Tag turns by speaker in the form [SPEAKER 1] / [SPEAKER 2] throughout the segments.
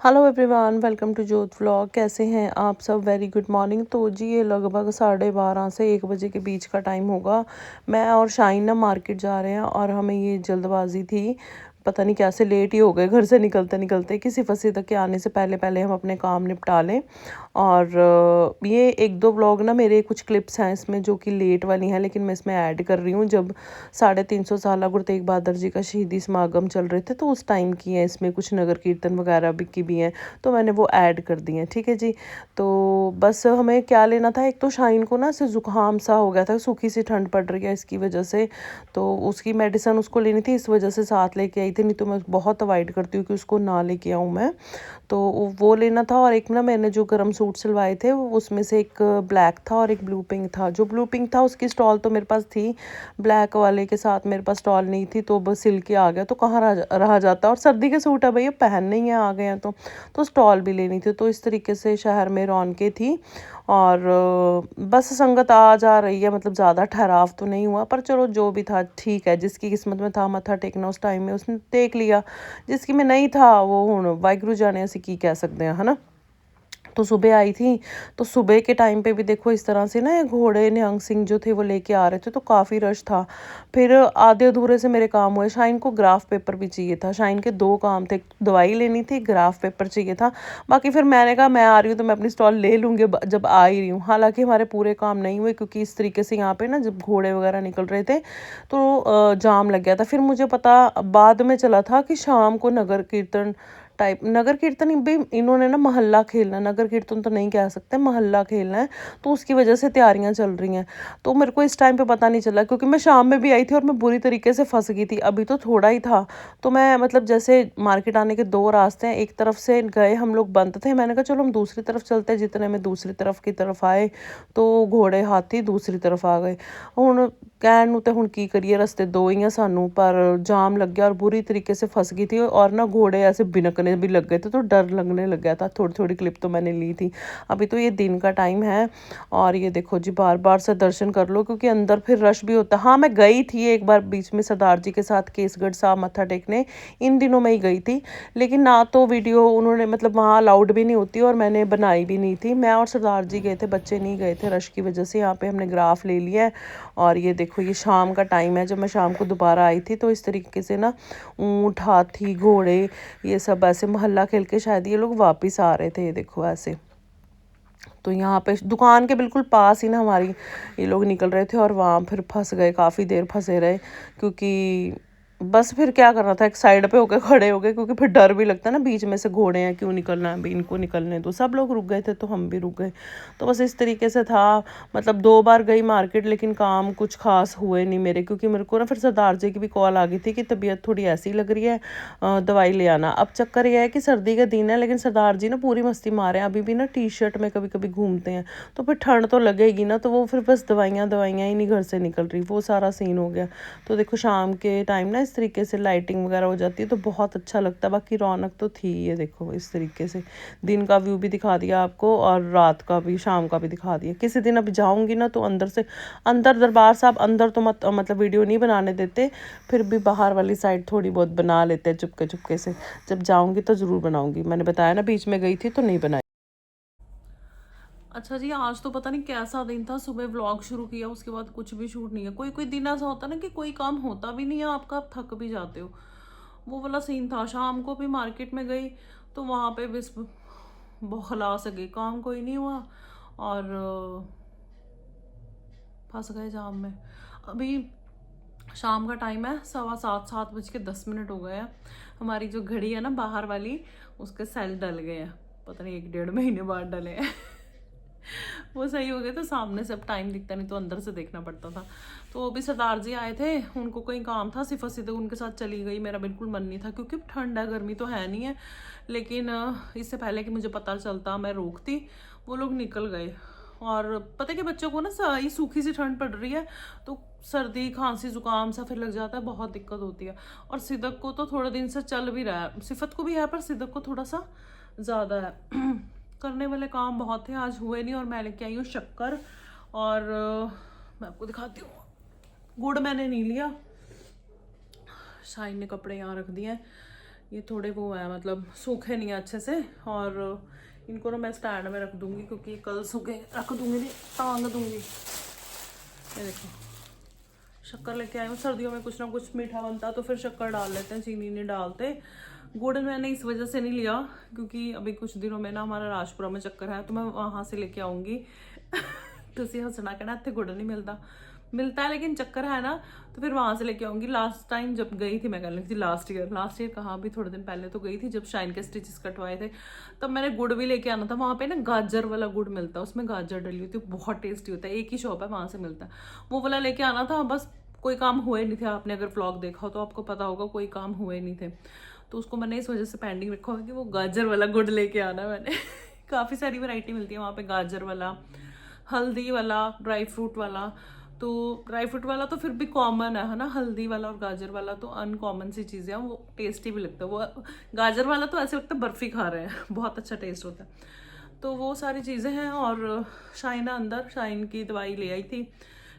[SPEAKER 1] Hello everyone, welcome to जोत vlog. कैसे हैं आप सब? Very good morning. तो जी ये लगभग 12:30 से 1 बजे के बीच का टाइम होगा। मैं और शाइन ना मार्केट जा रहे हैं और हमें ये जल्दबाजी थी, पता नहीं कैसे लेट ही हो गए घर से निकलते निकलते। किसी फंसी तक के आने से पहले पहले हम अपने काम निपटा लें। और ये एक दो व्लॉग ना मेरे कुछ क्लिप्स हैं इसमें जो कि लेट वाली हैं, लेकिन मैं इसमें ऐड कर रही हूँ। जब 350 साल गुरु तेग बहादुर जी का शहीदी समागम चल रहे थे तो उस टाइम की है, इसमें कुछ नगर कीर्तन वगैरह भी की भी हैं, तो मैंने वो ऐड कर दी हैं। ठीक है जी। तो बस हमें क्या लेना था, एक तो शाइन को ना ऐसे ज़ुकाम सा हो गया था, सूखी सी ठंड पड़ रही है इसकी वजह से, तो उसकी मेडिसिन उसको लेनी थी, इस वजह से साथ लेके आई थी। नहीं तो मैं बहुत अवॉइड करती हूँ कि उसको ना लेके आऊँ मैं। तो वो लेना था। और एक ना मैंने जो गर्म सूट सिलवाए थे उसमें से एक ब्लैक था और एक ब्लू पिंक था। जो ब्लू पिंक था उसकी स्टॉल तो मेरे पास थी, ब्लैक वाले के साथ मेरे पास स्टॉल नहीं थी, तो बस सिल के आ गया, तो कहाँ रहा जाता। और सर्दी के सूट है भैया, पहनने ही आ गए हैं तो स्टॉल भी लेनी थी। तो इस तरीके से शहर में रौनकें थी। और बस संगत आ जा रही है, मतलब ज़्यादा ठहराव तो नहीं हुआ, पर चलो जो भी था ठीक है। जिसकी किस्मत में था मत्था टेकना उस टाइम में उसने टेक लिया, जिसकी में नहीं था वो हुण वाहिगुरू जाने असी की कह सकते हैं, है ना। तो सुबह आई थी, तो सुबह के टाइम पे भी देखो इस तरह से ना ये घोड़े निहंग सिंह जो थे वो लेके आ रहे थे, तो काफ़ी रश था। फिर आधे अधूरे से मेरे काम हुए। शाइन को ग्राफ पेपर भी चाहिए था, शाइन के दो काम थे, दवाई लेनी थी, ग्राफ पेपर चाहिए था। बाकी फिर मैंने कहा मैं आ रही हूँ तो मैं अपनी स्टॉल ले लूँगी जब आ ही रही हूँ। हालांकि हमारे पूरे काम नहीं हुए, क्योंकि इस तरीके से यहाँ पे ना जब घोड़े वगैरह निकल रहे थे तो जाम लग गया था। फिर मुझे पता बाद में चला था कि शाम को नगर कीर्तन टाइप, नगर कीर्तन भी इन्होंने ना मोहल्ला खेलना, नगर कीर्तन तो नहीं कह सकते, मोहल्ला खेलना है, तो उसकी वजह से तैयारियां चल रही हैं। तो मेरे को इस टाइम पे पता नहीं चला, क्योंकि मैं शाम में भी आई थी और मैं बुरी तरीके से फंस गई थी। अभी तो थोड़ा ही था, तो मैं मतलब जैसे मार्केट आने के दो रास्ते हैं, एक तरफ से गए हम लोग बंद थे, मैंने कहा चलो हम दूसरी तरफ चलते हैं। जितने में दूसरी तरफ की तरफ आए तो घोड़े हाथी दूसरी तरफ आ गए। ਹੁਣ ਕਹਿਣ ਨੂੰ ਤੇ ਹੁਣ ਕੀ ਕਰੀਏ, रस्ते दो ही हैं सानू, पर जाम लग गया और बुरी तरीके से फंस गई थी। और ना घोड़े ऐसे बिनकने भी लग गए थे, तो डर लगने लग गया था। थोड़ी थोड़ी क्लिप तो मैंने ली थी। अभी तो ये दिन का टाइम है और ये देखो जी बार बार से दर्शन कर लो, क्योंकि अंदर फिर रश भी होता है। हाँ मैं गई थी एक बार बीच में सरदार जी के साथ केसगढ़ साहब मत्था टेकने, इन दिनों में ही गई थी, लेकिन ना तो वीडियो उन्होंने मतलब वहाँ अलाउड भी नहीं होती और मैंने बनाई भी नहीं थी। मैं और सरदार जी गए थे, बच्चे नहीं गए थे रश की वजह से। यहाँ पे हमने ग्राफ ले लिया है। और ये देखो ये शाम का टाइम है, जब मैं शाम को दोबारा आई थी तो इस तरीके से ना ऊँट हाथी घोड़े ये सब ऐसे मोहल्ला खेल के शायद ये लोग वापस आ रहे थे, ये देखो ऐसे। तो यहाँ पे दुकान के बिल्कुल पास ही ना हमारी ये लोग निकल रहे थे और वहाँ फिर फंस गए, काफ़ी देर फंसे रहे, क्योंकि बस फिर क्या करना था, एक साइड पे होके खड़े हो गए, क्योंकि फिर डर भी लगता है ना, बीच में से घोड़े हैं, क्यों निकलना है अभी इनको निकलने। तो सब लोग रुक गए थे तो हम भी रुक गए। तो बस इस तरीके से था। मतलब 2 बार गई मार्केट, लेकिन काम कुछ खास हुए नहीं मेरे, क्योंकि मेरे को ना फिर सरदार जी की भी कॉल आ गई थी कि तबीयत थोड़ी ऐसी लग रही है, दवाई ले आना। अब चक्कर यह है कि सर्दी का दिन है, लेकिन सरदार जी ना पूरी मस्ती मारे हैं, अभी भी ना टी शर्ट में कभी कभी घूमते हैं, तो फिर ठंड तो लगेगी ना, तो वो फिर बस दवाइयाँ दवाइयाँ ही नहीं घर से निकल रही, वो सारा सीन हो गया। तो देखो शाम के टाइम ना इस तरीके से लाइटिंग वगैरह हो जाती है तो बहुत अच्छा लगता है। बाकी रौनक तो थी। ये देखो इस तरीके से दिन का व्यू भी दिखा दिया आपको और रात का भी, शाम का भी दिखा दिया। किसी दिन अभी जाऊंगी ना तो अंदर से, अंदर दरबार साहब अंदर तो मतलब वीडियो नहीं बनाने देते, फिर भी बाहर वाली साइड थोड़ी बहुत बना लेते हैं चुपके चुपके से। जब जाऊंगी तो ज़रूर बनाऊंगी। मैंने बताया ना बीच में गई थी तो नहीं बनाई। अच्छा जी, आज तो पता नहीं कैसा दिन था। सुबह व्लॉग शुरू किया, उसके बाद कुछ भी शूट नहीं है। कोई कोई दिन ऐसा होता है ना कि कोई काम होता भी नहीं है आपका, आप थक भी जाते हो, वो वाला सीन था। शाम को भी मार्केट में गई तो वहाँ पे बस बौखला से गई, काम कोई नहीं हुआ और फंस गए जाम में। अभी शाम का टाइम है, 7:15 7:10 हो गए हैं। हमारी जो घड़ी है ना बाहर वाली, उसके सेल डल गए हैं, पता नहीं 1 डेढ़ महीने बाद डले हैं। वो सही हो गए तो सामने से अब टाइम दिखता नहीं तो अंदर से देखना पड़ता था। तो वो भी सरदार जी आए थे, उनको कोई काम था, सिर्फ सीधे उनके साथ चली गई। मेरा बिल्कुल मन नहीं था, क्योंकि ठंड है, गर्मी तो है नहीं है, लेकिन इससे पहले कि मुझे पता चलता मैं रोकती, वो लोग निकल गए। और पता है कि बच्चों को ना ये सूखी सी ठंड पड़ रही है, तो सर्दी खांसी जुकाम सा फिर लग जाता है, बहुत दिक्कत होती है। और सिदक को तो थोड़े दिन से चल भी रहा है, सिफत को भी है, पर सिदक को थोड़ा सा ज़्यादा है। करने वाले काम बहुत थे, आज हुए नहीं। और मैं लेके आई हूँ शक्कर और मैं आपको दिखाती हूँ। गुड़ मैंने नहीं लिया, शाइन ने कपड़े यहाँ रख दिए हैं। ये थोड़े वो है मतलब सूखे नहीं है अच्छे से। और इनको ना मैं स्टैंड में रख दूंगी क्योंकि कल सूखे रख दूंगी नहीं, टांग दूंगी। ये देखो शक्कर लेके आई हूँ। सर्दियों में कुछ ना कुछ मीठा बनता तो फिर शक्कर डाल लेते हैं, चीनी नहीं डालते। गुड़ मैंने इस वजह से नहीं लिया क्योंकि अभी कुछ दिनों में ना हमारा राजपुरा में चक्कर है तो मैं वहाँ से लेके आऊँगी। तुसी हंसना कहना इतने गुड़ नहीं मिलता है लेकिन चक्कर है ना, तो फिर वहाँ से लेके आऊँगी। लास्ट टाइम जब गई थी, मैं कह रही थी लास्ट ईयर कहाँ भी थोड़े दिन पहले तो गई थी जब शाइन के स्टिचेस कटवाए थे, तब मैंने गुड़ भी लेके आना था। वहाँ पे ना गाजर वाला गुड़ मिलता है, उसमें गाजर डली होती है, बहुत टेस्टी होता है। एक ही शॉप है वहाँ से मिलता है, वो वाला लेके आना था। बस कोई काम हुए नहीं थे, आपने अगर व्लॉग देखा हो तो आपको पता होगा कोई काम हुए नहीं थे, तो उसको मैंने इस वजह से पेंडिंग रखा होगा कि वो गाजर वाला गुड़ लेके आना मैंने। काफ़ी सारी वैरायटी मिलती है वहाँ पे, गाजर वाला, हल्दी वाला, ड्राई फ्रूट वाला। तो ड्राई फ्रूट वाला तो फिर भी कॉमन है ना, हल्दी वाला और गाजर वाला तो अनकॉमन सी चीज़ें हैं, वो टेस्टी भी लगता है। वो गाजर वाला तो ऐसे लगता है बर्फ़ी खा रहे हैं, बहुत अच्छा टेस्ट होता है। तो वो सारी चीज़ें हैं। और शाइना अंदर शाइन की दवाई ले आई थी,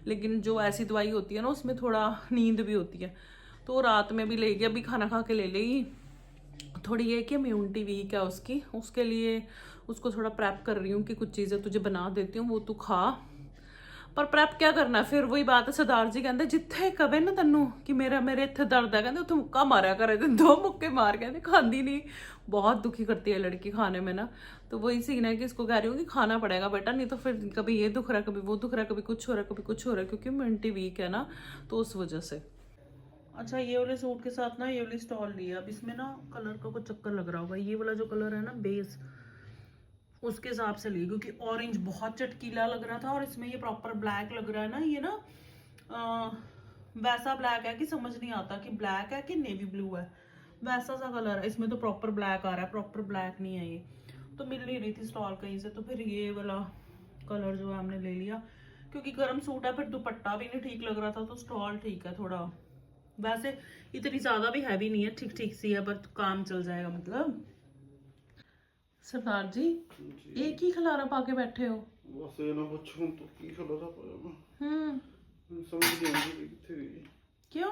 [SPEAKER 1] लेकिन जो ऐसी दवाई होती है ना उसमें थोड़ा नींद भी होती है, तो रात में भी लेगी, अभी खाना खा के ले लेगी। थोड़ी ये कि इम्यूनिटी वीक है उसकी, उसके लिए उसको थोड़ा प्रेप कर रही हूँ कि कुछ चीज़ें तुझे बना देती हूँ वो तू खा। पर प्रेप क्या करना, फिर वही बात है, सरदार जी कहते जिथे कवे ना तेनों कि मेरे इतने दर्द है, कहते उत्थे मुक्का मारा करे, दो मुक्के मार कहते खाती नहीं। बहुत दुखी करती है लड़की खाने में ना, तो वही सीन है कि इसको कह रही हूँ कि खाना पड़ेगा बेटा, नहीं तो फिर कभी ये दुख रहा है, कभी वो दुख रहा है, कभी कुछ हो रहा है, कभी कुछ हो रहा है, क्योंकि इम्यूनिटी वीक है ना, तो उस वजह से। अच्छा, ये वाले सूट के साथ ना ये वाली स्टॉल लिया। अब इसमें ना कलर का कुछ चक्कर लग रहा होगा, ये वाला जो कलर है ना बेस, उसके हिसाब से ली, क्योंकि ऑरेंज बहुत चटकीला लग रहा था और इसमें ये प्रॉपर ब्लैक लग रहा है ना। ये ना वैसा ब्लैक है कि समझ नहीं आता कि ब्लैक है कि नेवी ब्लू है, वैसा सा कलर है। इसमें तो प्रॉपर ब्लैक आ रहा है, प्रॉपर ब्लैक नहीं है ये। तो मिल नहीं रही थी स्टॉल कहीं से, तो फिर ये वाला कलर जो है हमने ले लिया, क्योंकि गर्म सूट है, फिर दुपट्टा भी नहीं ठीक लग रहा था, तो स्टॉल ठीक है थोड़ा। वैसे इतनी ज्यादा भी हैवी नहीं है, ठीक ठीक सी है, पर काम चल जाएगा मतलब। सरदार जी एक ही खलारा पाके बैठे हो?
[SPEAKER 2] बस ये ना पूछो तो की खलारा पाया मैं समझ नहीं आ रही किथे गई।
[SPEAKER 1] क्यों?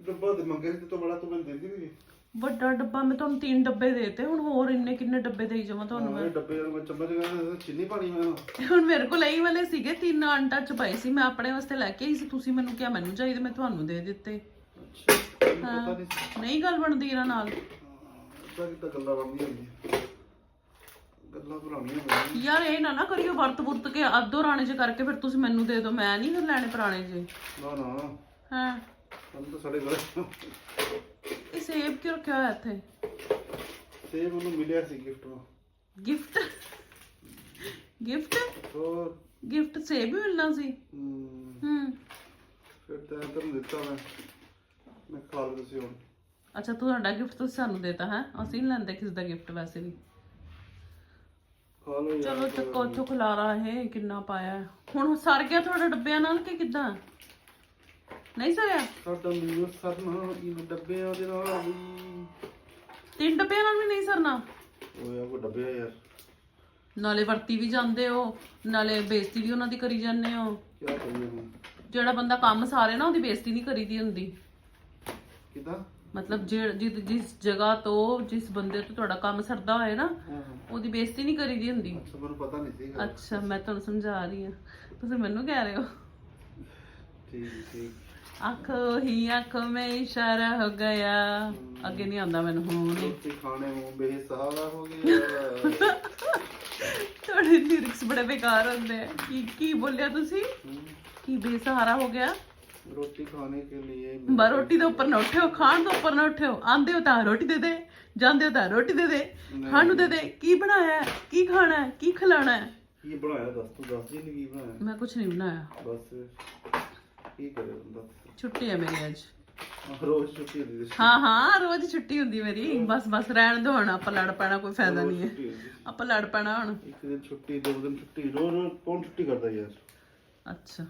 [SPEAKER 2] डब्बा दे मंगे तो बड़ा तो मैं दे दी।
[SPEAKER 1] ਵੱਡਾ ਡੱਬਾ ਮੈਂ ਤੁਹਾਨੂੰ 3 ਡੱਬੇ ਦੇਤੇ, ਹੁਣ ਹੋਰ ਇੰਨੇ ਕਿੰਨੇ ਡੱਬੇ ਦੇਈ ਜਾਵਾਂ ਤੁਹਾਨੂੰ ਮੈਂ?
[SPEAKER 2] ਡੱਬੇ ਮੈਂ ਚਮਚ ਨਾਲ ਚੀਨੀ ਪਾਣੀ ਮੈਂ
[SPEAKER 1] ਹੁਣ ਮੇਰੇ ਕੋਲ ਇਹੀ ਵਾਲੇ ਸੀਗੇ 3 ਆਂਟਾ ਚ ਪਏ ਸੀ, ਮੈਂ ਆਪਣੇ ਵਾਸਤੇ ਲੈ ਕੇ ਆਈ ਸੀ, ਤੁਸੀਂ ਮੈਨੂੰ ਕਿਹਾ ਮੈਨੂੰ ਚਾਹੀਦੇ, ਮੈਂ ਤੁਹਾਨੂੰ ਦੇ ਦਿੱਤੇ।
[SPEAKER 2] ਅੱਛਾ ਪਤਾ
[SPEAKER 1] ਨਹੀਂ ਗੱਲ ਬਣਦੀ ਇਹਨਾਂ ਨਾਲ।
[SPEAKER 2] ਤਾਂ ਕਿਤਾ ਗੱਲਾਂ ਬਣਦੀਆਂ ਹੁੰਦੀਆਂ, ਗੱਲਾਂ ਪੁਰਾਣੀਆਂ
[SPEAKER 1] ਯਾਰ ਇਹ ਨਾ ਕਰਿਓ ਵਰਤ ਵੁਰਤ ਕੇ ਅੱਧੋ ਰਾਣੇ ਚ ਕਰਕੇ ਫਿਰ ਤੁਸੀਂ ਮੈਨੂੰ ਦੇ ਦਿਓ, ਮੈਂ ਨਹੀਂ ਫਿਰ ਲੈਣੇ ਪੁਰਾਣੇ ਜੇ।
[SPEAKER 2] ਨਾ ਨਾ
[SPEAKER 1] ਹਾਂ
[SPEAKER 2] ਸਾਨੂੰ ਤਾਂ ਸਾਡੇ ਘਰ
[SPEAKER 1] ਇਹ ਸੇਬ ਕਿਉਂ ਰੱਖਿਆ ਹੋਇਆ ਇੱਥੇ?
[SPEAKER 2] ਸੇਬ ਉਹਨੂੰ ਮਿਲਿਆ ਸੀ ਗਿਫਟ ਵਿੱਚ।
[SPEAKER 1] ਗਿਫਟ? ਗਿਫਟ?
[SPEAKER 2] ਹੋਰ
[SPEAKER 1] ਗਿਫਟ ਸੇਬ ਵੀ ਮਿਲਣਾ ਸੀ?
[SPEAKER 2] ਫਿਰ ਤਾਂ ਤੁਹਾਨੂੰ ਦਿੱਤਾ ਮੈਂ ਖਾ ਲਓ ਤੁਸੀਂ ਹੁਣ।
[SPEAKER 1] ਅੱਛਾ ਤੁਹਾਡਾ ਗਿਫਟ ਤੁਸੀਂ ਸਾਨੂੰ ਦੇਤਾ ਹੈ, ਅਸੀਂ ਨਹੀਂ ਲੈਂਦੇ ਕਿਸੇ ਦਾ ਗਿਫਟ ਵੈਸੇ ਵੀ।
[SPEAKER 2] ਖਾ ਲਓ ਯਾਰ।
[SPEAKER 1] ਚਲੋ ਚੱਕੋ ਉੱਥੋਂ ਖਲਾਰਾ ਇਹ ਕਿੰਨਾ ਪਾਇਆ ਹੁਣ, ਸਰ ਗਿਆ ਤੁਹਾਡੇ ਡੱਬਿਆਂ ਨਾਲ ਕਿ ਕਿੱਦਾਂ? ਨਹੀਂ ਸਰਿਆ?
[SPEAKER 2] ਸਾਡਾ ਮੈਨੂੰ ਸਰਨਾ ਇਹ ਡੱਬਿਆਂ ਦੇ ਨਾਲ ਵੀ
[SPEAKER 1] 3 ਡੱਬਿਆਂ ਨਾਲ ਵੀ ਨਹੀਂ ਸਰਨਾ?
[SPEAKER 2] ਓਏ ਆ ਕੋ ਡੱਬੇ ਯਾਰ,
[SPEAKER 1] ਨਾਲੇ ਵਰਤੀ ਵੀ ਜਾਂਦੇ ਹੋ, ਨਾਲੇ ਬੇਇੱਜ਼ਤੀ ਵੀ ਉਹਨਾਂ ਦੀ ਕਰੀ ਜਾਂਦੇ ਹੋ।
[SPEAKER 2] ਕੀ ਕਰੀਏ ਹੁਣ?
[SPEAKER 1] ਜਿਹੜਾ ਬੰਦਾ ਕੰਮ ਸਾਰੇ ਨਾ ਉਹਦੀ ਬੇਇੱਜ਼ਤੀ ਨਹੀਂ ਕਰੀਦੀ ਹੁੰਦੀ।
[SPEAKER 2] ਕਿਦਾਂ
[SPEAKER 1] ਮਤਲਬ ਜਿਸ ਜਗ੍ਹਾ ਤੋਂ ਜਿਸ ਬੰਦੇ ਤੋਂ ਤੁਹਾਡਾ ਕੰਮ ਸਰਦਾ ਹੋਏ ਨਾ, ਉਹਦੀ ਬੇਇੱਜ਼ਤੀ ਨਹੀਂ ਕਰੀਦੀ ਹੁੰਦੀ।
[SPEAKER 2] ਅੱਛਾ ਮੈਨੂੰ ਪਤਾ ਨਹੀਂ ਸੀ।
[SPEAKER 1] ਅੱਛਾ ਮੈਂ ਤੁਹਾਨੂੰ ਸਮਝਾ ਰਹੀ ਹਾਂ, ਤੁਸੀਂ ਮੈਨੂੰ ਕਹਿ ਰਹੇ ਹੋ।
[SPEAKER 2] ਠੀਕ ਠੀਕ।
[SPEAKER 1] आंखों ही आंखों में इशारा हो गया, आगे नहीं आंदा मैंने ਹੁਣ
[SPEAKER 2] ਰੋਟੀ ਖਾਣੇ ਨੂੰ ਬੇਸਹਾਰਾ ਹੋ ਗਿਆ।
[SPEAKER 1] ਤੁਹਾਡੇ ਲਿਰਿਕਸ ਬੜੇ ਬੇਕਾਰ ਹੁੰਦੇ ਆ। ਕੀ ਬੋਲਿਆ ਤੁਸੀਂ? ਕੀ ਬੇਸਹਾਰਾ ਹੋ ਗਿਆ?
[SPEAKER 2] ਰੋਟੀ ਖਾਣੇ ਕੇ ਲਈ
[SPEAKER 1] ਬਾ ਰੋਟੀ ਦੇ ਉੱਪਰ ਨਾ ਉੱਠਿਓ, ਖਾਣ ਦੇ ਉੱਪਰ ਨਾ ਉੱਠਿਓ। ਆਂਦੇ ਹੋ ਤਾਂ ਰੋਟੀ ਦੇ ਦੇ, ਜਾਂਦੇ ਹੋ ਤਾਂ ਰੋਟੀ ਦੇ ਦੇ, ਖਾਣ ਨੂੰ ਦੇ ਦੇ। ਕੀ ਬਣਾਇਆ, ਕੀ ਖਾਣਾ ਹੈ, ਕੀ ਖਿਲਾਣਾ ਹੈ?
[SPEAKER 2] ਕੀ ਬਣਾਇਆ ਦੱਸ, ਤੂੰ ਦੱਸ ਜੀ ਕੀ ਬਣਾਇਆ?
[SPEAKER 1] ਮੈਂ ਕੁਝ ਨਹੀਂ ਬਣਾਇਆ।
[SPEAKER 2] ਬਸ ਕੀ ਕਰੇ ਬੰਦਾ,
[SPEAKER 1] ਛੁੱਟੀ ਹੈ ਮੇਰੀ ਅੱਜ।
[SPEAKER 2] ਰੋਜ਼ ਛੁੱਟੀ ਹੁੰਦੀ?
[SPEAKER 1] ਹਾਂ ਰੋਜ਼ ਛੁੱਟੀ ਹੁੰਦੀ ਮੇਰੀ। ਬਸ ਰਹਿਣ ਦੋ ਹੁਣ, ਆਪਾਂ ਲੜ ਪੈਣਾ ਕੋਈ ਫਾਇਦਾ ਨਹੀਂ ਹੈ, ਆਪਾਂ ਲੜ ਪੈਣਾ ਹੁਣ।
[SPEAKER 2] ਇੱਕ ਦਿਨ ਛੁੱਟੀ, 2 ਦਿਨ ਛੁੱਟੀ, ਰੋਜ਼ ਕੌਣ ਛੁੱਟੀ ਕਰਦਾ ਯਾਰ?
[SPEAKER 1] ਅੱਛਾ